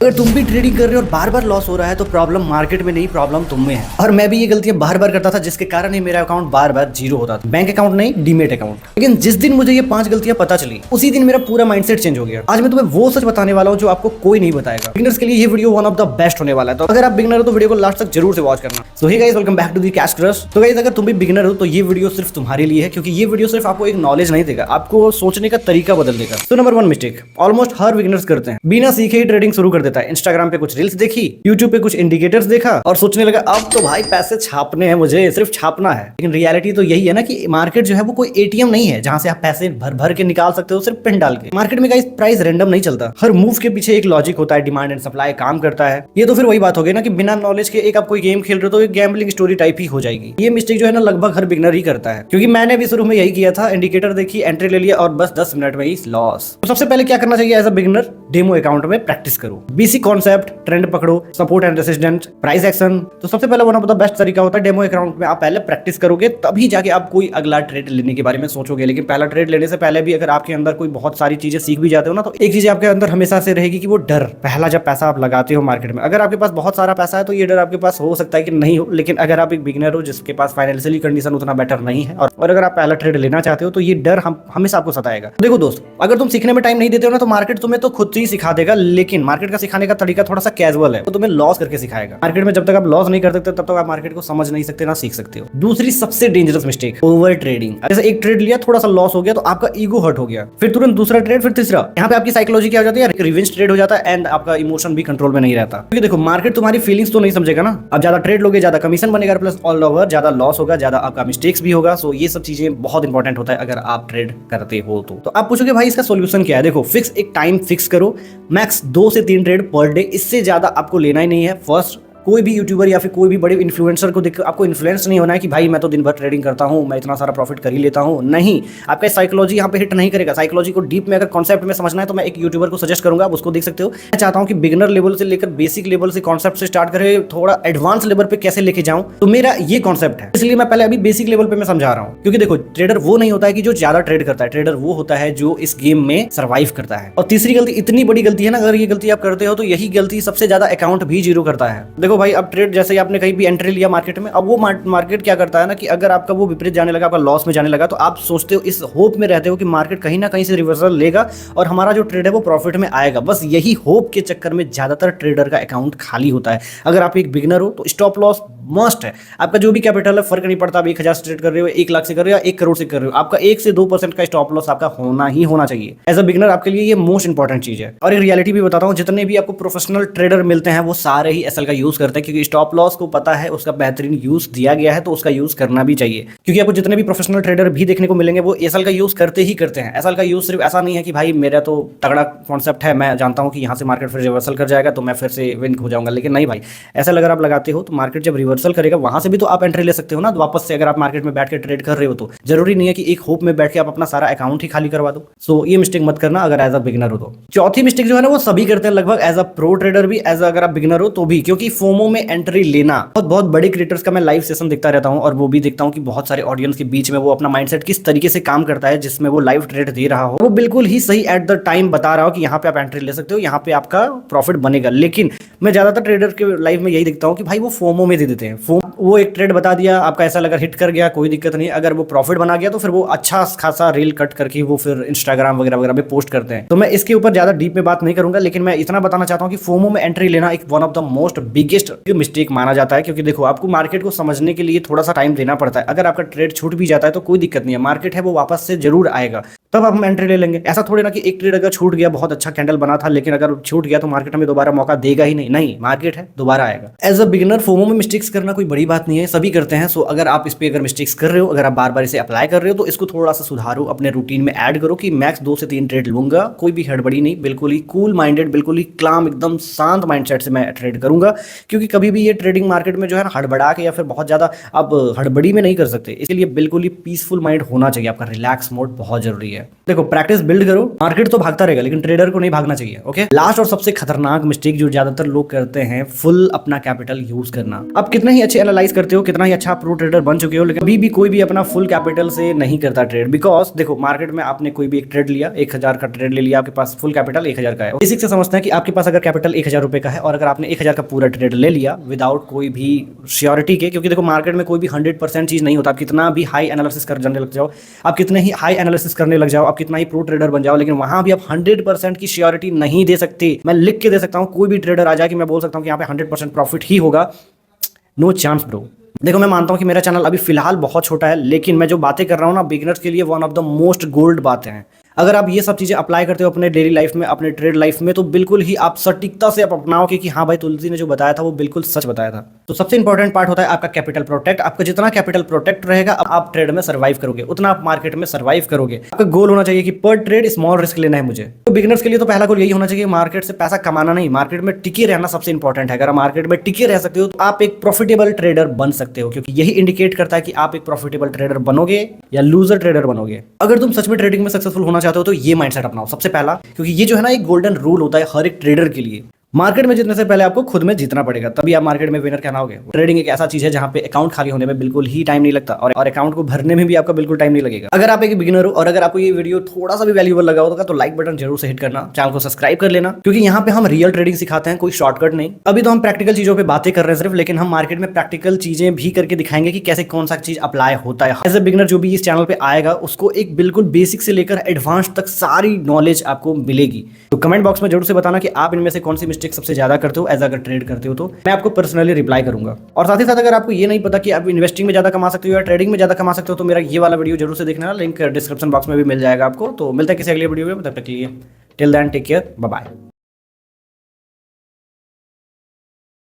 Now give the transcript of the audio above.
अगर तुम भी ट्रेडिंग कर रहे हो और बार बार लॉस हो रहा है तो प्रॉब्लम मार्केट में नहीं, प्रॉब्लम तुम में है। और मैं भी ये गलतियां बार बार करता था जिसके कारण ही मेरा अकाउंट बार बार जीरो होता था। बैंक अकाउंट नहीं, डीमेट अकाउंट। लेकिन जिस दिन मुझे ये 5 गलतियां पता चली उसी दिन मेरा पूरा माइंडसेट चेंज हो गया। आज मैं तुम्हें वो सच बताने वाला हूँ जो आपको कोई नहीं बताएगा। बिगिनर्स के लिए ये video one of the best होने वाला है। तो अगर आप बिगिनर हो तो वीडियो को लास्ट तक जरूर से वॉच करना। So hey guys, welcome back to the cash crush. तो गाइस, अगर तुम भी बिगिनर हो तो ये वीडियो सिर्फ तुम्हारे लिए है, क्योंकि ये वीडियो सिर्फ आपको एक नॉलेज नहीं देगा, आपको सोचने का तरीका बदल देगा। तो नंबर 1 मिस्टेक ऑलमोस्ट हर बिगिनर्स करते हैं, बिना सीखे ही ट्रेडिंग शुरू कर देता है। इंस्टाग्राम पे कुछ रील्स देखी, यूट्यूब पे कुछ इंडिकेटर्स देखा और सोचने लगा अब तो भाई पैसे छापने हैं, मुझे सिर्फ छापना है। लेकिन रियलिटी तो यही है ना कि मार्केट जो है वो कोई एटीएम नहीं है जहां से आप पैसे भर भर के निकाल सकते हो सिर्फ पिन डाल के। मार्केट में गाइस प्राइस रैंडम नहीं चलता, हर मूव के पीछे एक लॉजिक होता है, डिमांड एंड सप्लाई काम करता है। ये तो फिर वही बात हो गई ना कि बिना नॉलेज के एक आप कोई गेम खेल रहे हो तो एक गैम्बलिंग स्टोरी टाइप ही हो जाएगी। ये मिस्टेक जो है ना लगभग हर बिगनर ही करता है, क्योंकि मैंने भी शुरू में यही किया था। इंडिकेटर देखी, एंट्री ले लिया और बस 10 मिनट में ही लॉस। तो सबसे पहले क्या करना चाहिए as a beginner, demo account में प्रैक्टिस करो, बेसिक कॉन्सेप्ट, ट्रेंड पकड़ो, support and resistant, price action. तो सबसे पहले वन ऑफ द बेस्ट तरीका होता है डेमो अकाउंट में आप पहले प्रैक्टिस करोगे, तभी जाके आप कोई अगला ट्रेड लेने के बारे में सोचोगे। लेकिन पहला ट्रेड लेने से पहले भी अगर आपके अंदर कोई बहुत सारी चीजें सीख भी जाते हो ना, तो एक चीज आपके अंदर हमेशा से रहेगी कि वो डर। पहला जब पैसा आप लगाते हो मार्केट में, अगर आपके पास बहुत सारा पैसा है तो ये डर आपके पास हो सकता है कि नहीं हो। लेकिन अगर आप एक बिगिनर हो जिसके पास फाइनेंशियली कंडीशन उतना बेटर नहीं है और अगर आप पहला ट्रेड लेना चाहते हो तो ये डर हमेशा आपको सताएगा। देखो दोस्त, अगर तुम सीखने में टाइम नहीं देते हो ना तो मार्केट तुम्हें तो खुद से ही सिखा देगा। लेकिन मार्केट का सिखाने का तरीका थोड़ा सा कैजुअल है, तो तुम्हें लॉस करके सिखाएगा। मार्केट में जब तक आप लॉस नहीं कर सकते तब तक आप मार्केट को समझ नहीं सकते, ना सीख सकते हो। दूसरी सबसे डेंजरस मिस्टेक, ओवर ट्रेडिंग। जैसे एक ट्रेड लिया, थोड़ा सा लॉस हो गया तो आपका ईगो हर्ट हो गया, फिर तुरंत दूसरा ट्रेड, फिर तीसरा। यहाँ पे आपकी साइकोलॉजी क्या हो जाती है, रिवेंज ट्रेड हो जाता है एंड आपका इमोशन भी कंट्रोल में नहीं रहता। क्योंकि देखो मार्केट तुम्हारी फीलिंग्स तो नहीं समझेगा ना। अब ज्यादा ट्रेड लोगे, ज्यादा कमीशन बनेगा, प्लस ऑल ओवर ज्यादा लॉस होगा, ज्यादा आपका मिस्टेक्स भी होगा। सो ये सब चीजें बहुत इंपॉर्टेंट होता है अगर आप ट्रेड करते हो तो आप पूछोगे भाई इसका सोल्यूशन क्या है। देखो, फिक्स एक टाइम फिक्स करो, मैक्स 2 से 3 ट्रेड पर डे, इससे ज्यादा आपको लेना ही नहीं है। फर्स्ट, कोई भी यूट्यूबर या फिर कोई भी बड़े इन्फ्लुएंसर को देख आपको इन्फ्लुएंस नहीं होना है कि भाई मैं तो दिन भर ट्रेडिंग करता हूं, मैं इतना सारा प्रॉफिट कर ही लेता हूं। नहीं, आपका साइकोलॉजी यहाँ पे हिट नहीं करेगा। साइकोलॉजी को डीप में अगर कॉन्सेप्ट में समझना है तो मैं एक यूट्यूबर को सजेस्ट करूंगा, आप उसको देख सकते हो। मैं चाहता हूं कि बिगिनर लेवल से लेकर बेसिक लेवल से कॉन्सेप्ट से स्टार्ट करें, थोड़ा एडवांस लेवल पे कैसे लेके जाऊं, तो मेरा ये कॉन्सेप्ट है। इसलिए मैं पहले अभी बेसिक लेवल पे मैं समझा रहा हूं। क्योंकि देखो, ट्रेडर वो नहीं होता है कि जो ज्यादा ट्रेड करता है, ट्रेडर वो होता है जो इस गेम में सर्वाइव करता है। और तीसरी गलती, इतनी बड़ी गलती है ना, अगर ये गलती आप करते हो तो यही गलती सबसे ज्यादा अकाउंट भी जीरो करता है। देखो भाई, अब ट्रेड जैसे आपने कहीं भी एंट्री लिया मार्केट में, अब वो मार्केट क्या करता है ना कि अगर आपका वो विपरीत जाने लगा, आपका लॉस में जाने लगा, तो आप सोचते हो, इस होप में रहते हो कि मार्केट कहीं ना कहीं से रिवर्सल लेगा और हमारा जो ट्रेड है वो प्रॉफिट में आएगा। बस यही होप के चक्कर में ज्यादातर ट्रेडर का अकाउंट खाली होता है। अगर आप एक बिगिनर हो तो स्टॉप लॉस मस्ट है। आपका जो भी कैपिटल है, फर्क नहीं पड़ता आप 1000 से ट्रेड कर रहे हो, 1 लाख से कर रहे हो या 1 करोड़ से कर रहे हो, आपका 1 से 2% का स्टॉप लॉस आपका होना ही होना चाहिए। एज अ बिगिनर आपके लिए ये मोस्ट इंपॉर्टेंट चीज है। और एक रियलिटी भी बताता हूँ, जितने भी आपको प्रोफेशनल ट्रेडर मिलते हैं वो सारे ही एसएल का यूज करते हैं, क्योंकि स्टॉप लॉस को पता है उसका बेहतरीन यूज दिया गया है तो उसका यूज करना भी चाहिए। क्योंकि आपको जितने भी प्रोफेशनल ट्रेडर भी देखने को मिलेंगे वो एसएल का यूज करते ही करते हैं। एसएल का यूज सिर्फ ऐसा नहीं है कि भाई मेरा तो तगड़ा कॉन्सेप्ट है, मैं जानता हूं कि यहां से मार्केट फिर रिवर्सल कर जाएगा तो मैं फिर से विन हो जाऊंगा। लेकिन नहीं भाई, ऐसा अगर आप लगाते हो तो मार्केट जब रिवर्सल करेगा वहां से भी तो आप एंट्री ले सकते हो ना वापस से। अगर आप मार्केट में बैठ के ट्रेड कर रहे हो तो जरूरी नहीं है कि एक होप में बैठ के आप अपना सारा अकाउंट ही खाली करवा दो। सो ये मिस्टेक मत करना अगर एज अ बिगिनर हो तो। चौथी मिस्टेक जो है ना वो सभी करते हैं लगभग, एज अ प्रो ट्रेडर भी, एज अगर आप बिगिनर हो तो भी, क्योंकि फोमो में एंट्री लेना। बहुत बड़े क्रिएटर्स का मैं लाइव सेशन देखता रहता हूं और वो भी देखता हूं कि बहुत सारे ऑडियंस के बीच में वो अपना माइंडसेट किस तरीके से काम करता है, जिसमें वो लाइव ट्रेड दे रहा हो वो बिल्कुल ही सही एट द टाइम बता रहा हो कि यहाँ पे आप एंट्री ले सकते हो, यहाँ पे आपका प्रॉफिट बनेगा। लेकिन मैं ज्यादातर ट्रेडर के लाइव में यही देखता हूँ कि भाई वो फोमो में दे देते हैं। वो एक ट्रेड बता दिया, आपका ऐसा लगा हिट कर गया, कोई दिक्कत नहीं। अगर वो प्रॉफिट बना गया तो फिर वो अच्छा खासा रील कट करके वो फिर इंस्टाग्राम वगैरह वगैरह पे पोस्ट करते हैं। तो मैं इसके ऊपर ज्यादा डीप में बात नहीं करूंगा, लेकिन मैं इतना बताना चाहता हूँ कि फोमो में एंट्री लेना एक one of the most biggest mistake माना जाता है। क्योंकि देखो, आपको मार्केट को समझने के लिए थोड़ा सा टाइम देना पड़ता है। अगर आपका ट्रेड छूट भी जाता है तो कोई दिक्कत नहीं है, मार्केट है वो वापस से जरूर आएगा, तब हम एंट्री ले लेंगे। ऐसा थोड़ी ना कि एक ट्रेड अगर छूट गया, बहुत अच्छा कैंडल बना था, लेकिन अगर छूट गया तो मार्केट हमें दोबारा मौका देगा ही नहीं। नहीं, मार्केट है दोबारा आएगा। एज अ बिगिनर फोमो में मिस्टेक्स करना कोई बड़ी बात नहीं है, सभी करते हैं। सो अगर आप इस पे अगर मिस्टेक्स कर रहे हो, अगर आप बार बार इसे अप्लाई कर रहे हो तो इसको थोड़ा सा सुधारो, अपने रूटीन में ऐड करो कि मैक्स 2 से 3 ट्रेड लूंगा, कोई भी हड़बड़ी नहीं, बिल्कुल ही कूल माइंडेड, बिल्कुल ही क्लाम, एकदम शांत माइंडसेट से मैं ट्रेड करूंगा। क्योंकि कभी भी ये ट्रेडिंग मार्केट में जो है ना हड़बड़ा के या फिर बहुत ज़्यादा आप हड़बड़ी में नहीं कर सकते। इसके लिए बिल्कुल ही पीसफुल माइंड होना चाहिए, आपका रिलैक्स मोड बहुत जरूरी है। देखो प्रैक्टिस बिल्ड करो, मार्केट तो भागता रहेगा लेकिन ट्रेडर को नहीं भागना चाहिए। ओके, लास्ट और सबसे खतरनाक मिस्टेक जो ज्यादातर लोग करते हैं, फुल अपना कैपिटल यूज करना। आप कितना ही अच्छे एनालाइज करते हो, कितना ही अच्छा प्रो ट्रेडर बन चुके हो, लेकिन अभी भी कोई भी अपना फुल कैपिटल से नहीं करता ट्रेड। बिकॉज देखो मार्केट में आपने कोई भी एक ट्रेड लिया, 1000 का ट्रेड ले लिया, आपके पास फुल कैपिटल 1000 का है। बेसिक से समझते हैं कि आपके पास अगर कैपिटल 1000 रुपए का है और अगर आपने 1000 का पूरा ट्रेड ले लिया विदाउट कोई भी श्योरिटी के, क्योंकि देखो मार्केट में कोई भी 100% चीज नहीं होता। आप कितना भी हाई एनालिसिस करने लग जाओ, आप कितने ही हाई एनालिसिस करने लग जाओ, आप कितना ही प्रो ट्रेडर बन जाओ, लेकिन वहां भी आप 100% की श्योरिटी नहीं दे सकते। मैं लिख के दे सकता हूं, कोई भी ट्रेडर आ जाए कि मैं बोल सकता हूं कि यहाँ पे 100% प्रॉफिट ही होगा, नो चांस ब्रो। देखो मैं मानता हूं कि मेरा चैनल अभी फिलहाल बहुत छोटा है, लेकिन मैं जो बातें कर रहा हूं ना बिगिनर्स के लिए one of the most gold बातें हैं। अगर आप ये सब चीजें अप्लाई करते हो अपने डेली लाइफ में, अपने ट्रेड लाइफ में, तो बिल्कुल ही आप सटीकता से आप अपनाओगे कि हाँ भाई तुलसी ने जो बताया था वो बिल्कुल सच बताया था। तो सबसे इंपॉर्टेंट पार्ट होता है आपका कैपिटल प्रोटेक्ट। आपका जितना कैपिटल प्रोटेक्ट रहेगा आप ट्रेड में सर्वाइव करोगे, उतना आप मार्केट में सर्वाइव करोगे। आपका गोल होना चाहिए कि पर ट्रेड स्मॉल रिस्क लेना है मुझे। तो बिगिनर्स के लिए तो पहला गोल यही होना चाहिए, मार्केट से पैसा कमाना नहीं, मार्केट में टिके रहना सबसे इंपॉर्टेंट है। अगर आप मार्केट में टिके रह सकते हो तो आप एक प्रॉफिटेबल ट्रेडर बन सकते हो, क्योंकि यही इंडिकेट करता है कि आप एक प्रॉफिटेबल ट्रेडर बनोगे या लूजर ट्रेडर बनोगे। अगर तुम सच में ट्रेडिंग में सक्सेसफुल होना चाहते हो तो ये माइंडसेट अपनाओ सबसे पहला, क्योंकि ये जो है ना एक गोल्डन रूल होता है हर एक ट्रेडर के लिए। मार्केट में जीतने से पहले आपको खुद में जीतना पड़ेगा, तभी आप मार्केट में विनर कहलाओगे। ट्रेडिंग एक ऐसा चीज है जहां पे अकाउंट खाली होने में बिल्कुल ही टाइम नहीं लगता और अकाउंट को भरने में भी आपका बिल्कुल टाइम नहीं लगेगा। अगर आप एक बिगिनर हो और अगर आपको ये वीडियो थोड़ा सा भी वैल्यूएबल लगा होगा तो लाइक बटन जरूर से हिट करना, चैनल को सब्सक्राइब कर लेना, क्योंकि यहाँ पे हम रियल ट्रेडिंग सिखाते हैं, कोई शॉर्टकट नहीं। अभी तो हम प्रैक्टिकल चीजों पर बातें कर रहे हैं सिर्फ, लेकिन हम मार्केट में प्रैक्टिकल चीजें भी करके दिखाएंगे कि कैसे कौन सा चीज अप्लाई होता है। एज ए बिगिनर जो भी इस चैनल पे आएगा उसको एक बिल्कुल बेसिक से लेकर एडवांस तक सारी नॉलेज आपको मिलेगी। तो कमेंट बॉक्स में जरूर से बताना कि आप इनमें से कौन सी मिस्टेक सबसे ज्यादा करते हो। एज अगर ट्रेड करते हो तो मैं आपको पर्सनली रिप्लाई करूंगा। और साथ ही साथ अगर आपको ये नहीं पता कि आप इन्वेस्टिंग में ज्यादा कमा सकते हो या ट्रेडिंग में ज्यादा कमा सकते हो तो मेरा ये वाला वीडियो जरूर से देखना, लिंक डिस्क्रिप्शन बॉक्स में भी मिल जाएगा आपको। तो मिलता है किसी अगले वीडियो में, तब तक के लिए till then take care, bye bye.